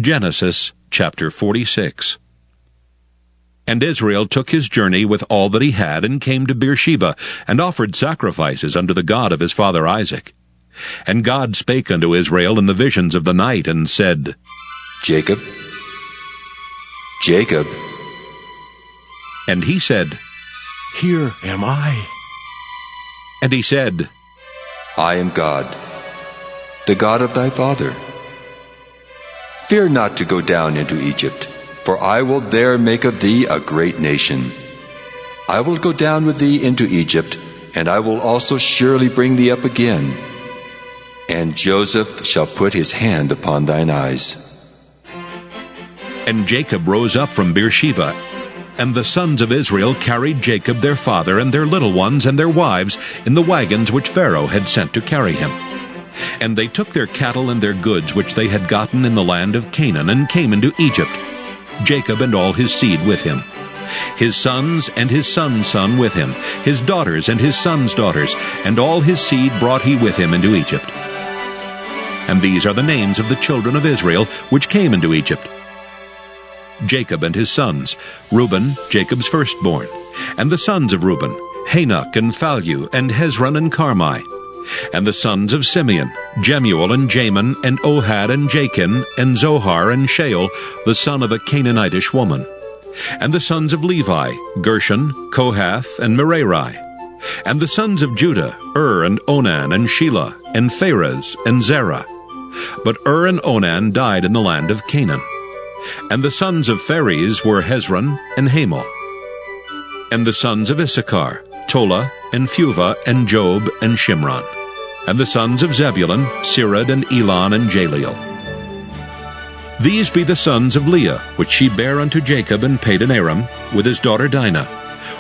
Genesis chapter 46. And Israel took his journey with all that he had, and came to Beersheba, and offered sacrifices unto the God of his father Isaac. And God spake unto Israel in the visions of the night, and said, Jacob, Jacob. And he said, Here am I. And he said, I am God, the God of thy father. Fear not to go down into Egypt, for I will there make of thee a great nation. I will go down with thee into Egypt, and I will also surely bring thee up again. And Joseph shall put his hand upon thine eyes. And Jacob rose up from Beersheba, and the sons of Israel carried Jacob their father and their little ones and their wives in the wagons which Pharaoh had sent to carry him. And they took their cattle and their goods which they had gotten in the land of Canaan, and came into Egypt, Jacob and all his seed with him, his sons and his son's son with him, his daughters and his son's daughters, and all his seed brought he with him into Egypt. And these are the names of the children of Israel which came into Egypt: Jacob and his sons, Reuben, Jacob's firstborn, and the sons of Reuben, Hanok and Phallu, and Hezron and Carmi. And the sons of Simeon, Jemuel and Jamin, and Ohad and Jachin, and Zohar and Shael, the son of a Canaanitish woman. And the sons of Levi, Gershon, Kohath, and Merari. And the sons of Judah, and Onan, and Shelah, and Pharez, and Zerah. But and Onan died in the land of Canaan. And the sons of Pharez were Hezron and Hamul. And the sons of Issachar, Tola, and Phuvah, and Job, and Shimron. And the sons of Zebulun, Sirad, and Elon, and Jaleel. These be the sons of Leah, which she bare unto Jacob in Padan-aram, with his daughter Dinah.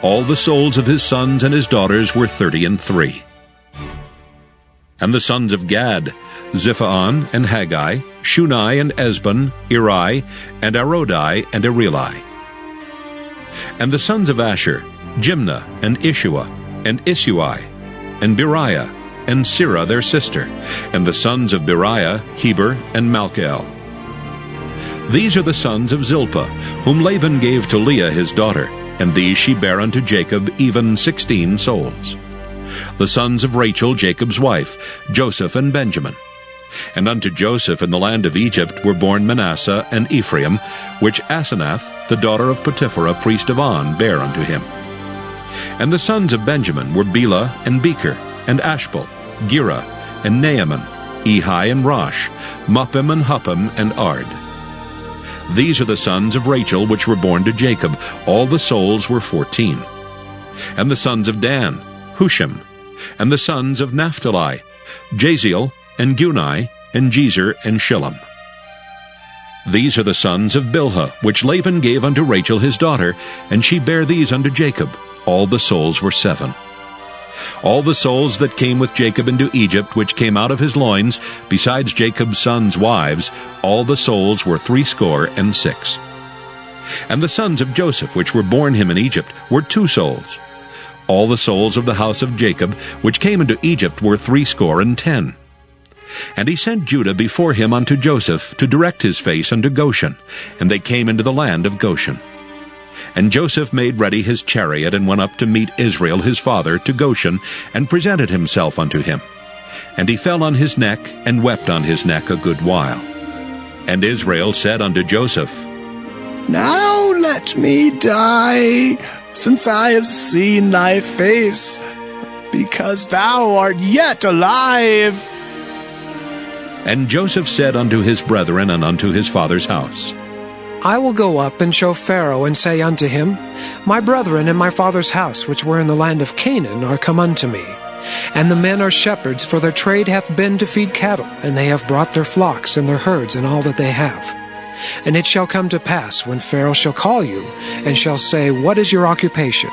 All the souls of his sons and his daughters were 33. And the sons of Gad, Ziphaon, and Haggai, Shunai, and Esbon, Eri, and Arodai, and Areli. And the sons of Asher, Jimnah, and Ishua, and Isui, and Beriah, and Sirah their sister, and the sons of Beriah, Heber, and Malchel. These are the sons of Zilpah, whom Laban gave to Leah his daughter, and these she bare unto Jacob, even 16 souls. The sons of Rachel Jacob's wife, Joseph and Benjamin. And unto Joseph in the land of Egypt were born Manasseh and Ephraim, which Asenath, the daughter of Potipherah, priest of On, bare unto him. And the sons of Benjamin were Bela and Becher, and Ashbel, Gera, and Naaman, Ehi and Rosh, Muppim and Huppim, and Ard. These are the sons of Rachel which were born to Jacob. All the souls were 14. And the sons of Dan, Hushim. And the sons of Naphtali, Jaziel, and Guni, and Jezer, and Shillem. These are the sons of Bilhah, which Laban gave unto Rachel his daughter, and she bare these unto Jacob. All the souls were 7. All the souls that came with Jacob into Egypt, which came out of his loins, besides Jacob's sons' wives, all the souls were 66. And the sons of Joseph, which were born him in Egypt, were 2 souls. All the souls of the house of Jacob, which came into Egypt, were 70. And he sent Judah before him unto Joseph, to direct his face unto Goshen, and they came into the land of Goshen. And Joseph made ready his chariot, and went up to meet Israel his father to Goshen, and presented himself unto him. And he fell on his neck, and wept on his neck a good while. And Israel said unto Joseph, Now let me die, since I have seen thy face, because thou art yet alive. And Joseph said unto his brethren and unto his father's house, I will go up and show Pharaoh, and say unto him, My brethren and my father's house, which were in the land of Canaan, are come unto me. And the men are shepherds, for their trade hath been to feed cattle, and they have brought their flocks and their herds and all that they have. And it shall come to pass, when Pharaoh shall call you, and shall say, What is your occupation?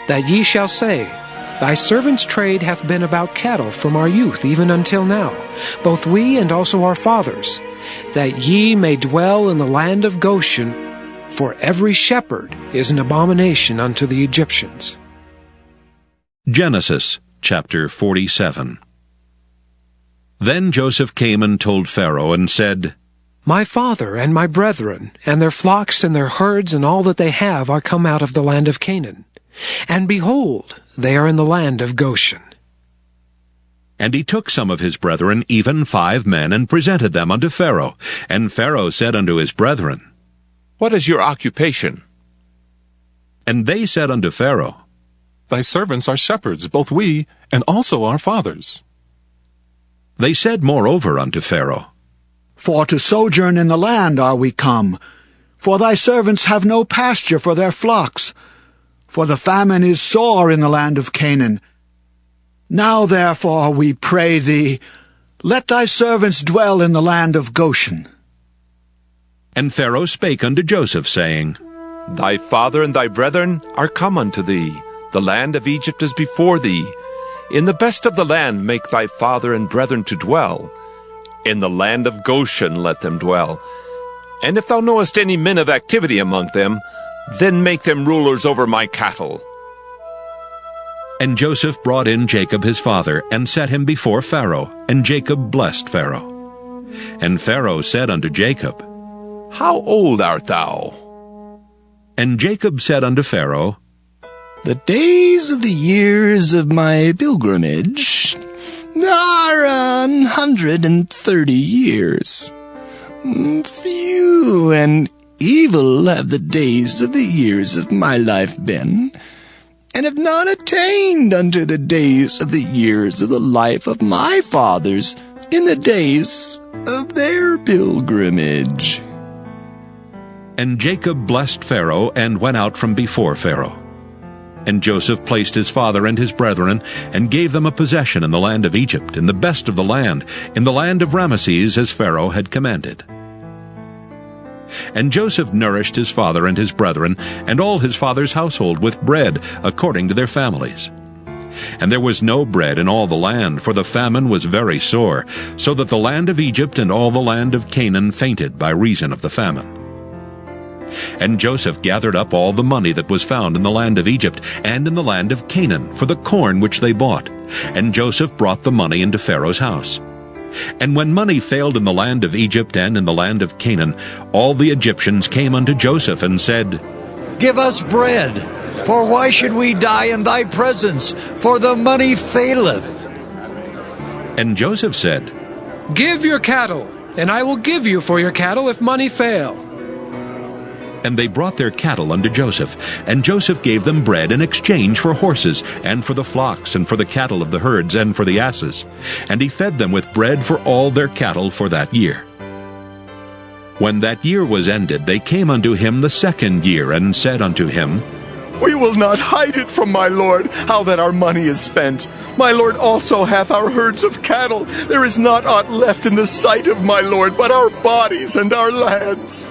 That ye shall say, Thy servant's trade hath been about cattle from our youth even until now, both we and also our fathers, that ye may dwell in the land of Goshen, for every shepherd is an abomination unto the Egyptians. Genesis chapter 47. Then Joseph came and told Pharaoh, and said, My father and my brethren, and their flocks and their herds and all that they have are come out of the land of Canaan. And behold, they are in the land of Goshen. And he took some of his brethren, even 5 men, and presented them unto Pharaoh. And Pharaoh said unto his brethren, What is your occupation? And they said unto Pharaoh, Thy servants are shepherds, both we, and also our fathers. They said moreover unto Pharaoh, For to sojourn in the land are we come, for thy servants have no pasture for their flocks, for the famine is sore in the land of Canaan. Now therefore, we pray thee, let thy servants dwell in the land of Goshen. And Pharaoh spake unto Joseph, saying, Thy father and thy brethren are come unto thee. The land of Egypt is before thee. In the best of the land make thy father and brethren to dwell. In the land of Goshen let them dwell. And if thou knowest any men of activity among them, then make them rulers over my cattle. And Joseph brought in Jacob his father, and set him before Pharaoh, and Jacob blessed Pharaoh. And Pharaoh said unto Jacob, How old art thou? And Jacob said unto Pharaoh, The days of the years of my pilgrimage are 130 years. Few and evil have the days of the years of my life been, and have not attained unto the days of the years of the life of my fathers in the days of their pilgrimage. And Jacob blessed Pharaoh, and went out from before Pharaoh. And Joseph placed his father and his brethren, and gave them a possession in the land of Egypt, in the best of the land, in the land of Ramesses, as Pharaoh had commanded. And Joseph nourished his father and his brethren, and all his father's household, with bread, according to their families. And there was no bread in all the land, for the famine was very sore, so that the land of Egypt and all the land of Canaan fainted by reason of the famine. And Joseph gathered up all the money that was found in the land of Egypt and in the land of Canaan for the corn which they bought. And Joseph brought the money into Pharaoh's house. And when money failed in the land of Egypt and in the land of Canaan, all the Egyptians came unto Joseph and said, Give us bread, for why should we die in thy presence? For the money faileth. And Joseph said, Give your cattle, and I will give you for your cattle if money fail. And they brought their cattle unto Joseph, and Joseph gave them bread in exchange for horses, and for the flocks, and for the cattle of the herds, and for the asses. And he fed them with bread for all their cattle for that year. When that year was ended, they came unto him the 2nd year, and said unto him, We will not hide it from my lord, how that our money is spent. My lord also hath our herds of cattle. There is not aught left in the sight of my lord, but our bodies and our lands.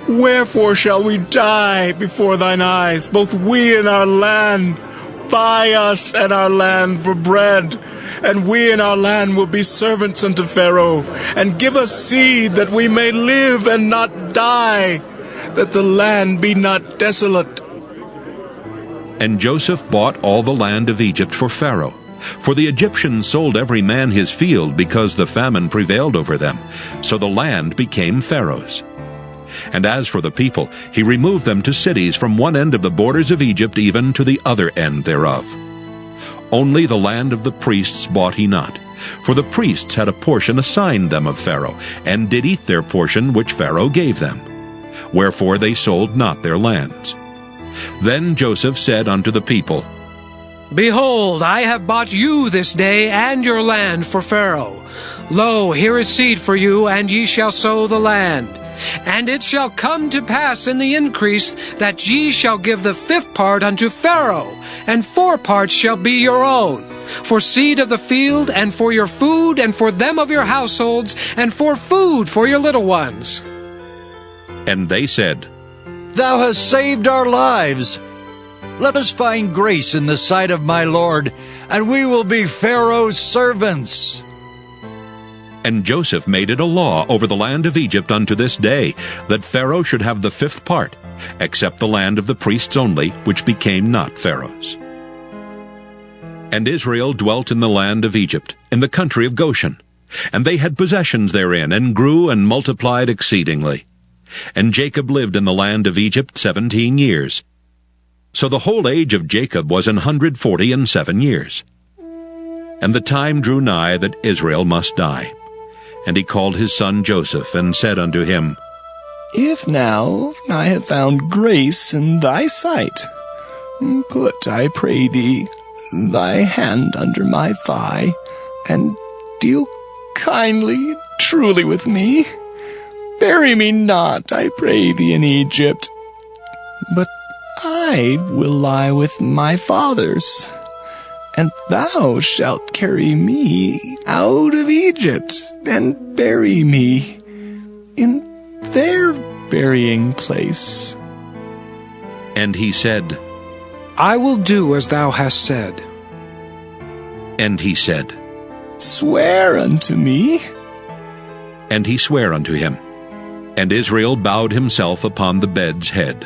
Wherefore shall we die before thine eyes, both we and our land? Buy us and our land for bread, and we and our land will be servants unto Pharaoh. And give us seed, that we may live and not die, that the land be not desolate. And Joseph bought all the land of Egypt for Pharaoh. For the Egyptians sold every man his field, because the famine prevailed over them. So the land became Pharaoh's. And as for the people, he removed them to cities from one end of the borders of Egypt even to the other end thereof. Only the land of the priests bought he not, for the priests had a portion assigned them of Pharaoh, and did eat their portion which Pharaoh gave them. Wherefore they sold not their lands. Then Joseph said unto the people, Behold, I have bought you this day and your land for Pharaoh. Lo, here is seed for you, and ye shall sow the land. And it shall come to pass in the increase that ye shall give the 5th part unto Pharaoh, and 4 parts shall be your own, for seed of the field, and for your food, and for them of your households, and for food for your little ones. And they said, Thou hast saved our lives. Let us find grace in the sight of my lord, and we will be Pharaoh's servants. And Joseph made it a law over the land of Egypt unto this day, that Pharaoh should have the 5th part, except the land of the priests only, which became not Pharaoh's. And Israel dwelt in the land of Egypt, in the country of Goshen. And they had possessions therein, and grew and multiplied exceedingly. And Jacob lived in the land of Egypt 17 years. So the whole age of Jacob was 147 years. And the time drew nigh that Israel must die. And he called his son Joseph, and said unto him, If now I have found grace in thy sight, put, I pray thee, thy hand under my thigh, and deal kindly, truly with me. Bury me not, I pray thee, in Egypt, but I will lie with my fathers, and thou shalt carry me out of Egypt, and bury me in their burying place. And he said, I will do as thou hast said. And he said, Swear unto me. And he sware unto him. And Israel bowed himself upon the bed's head.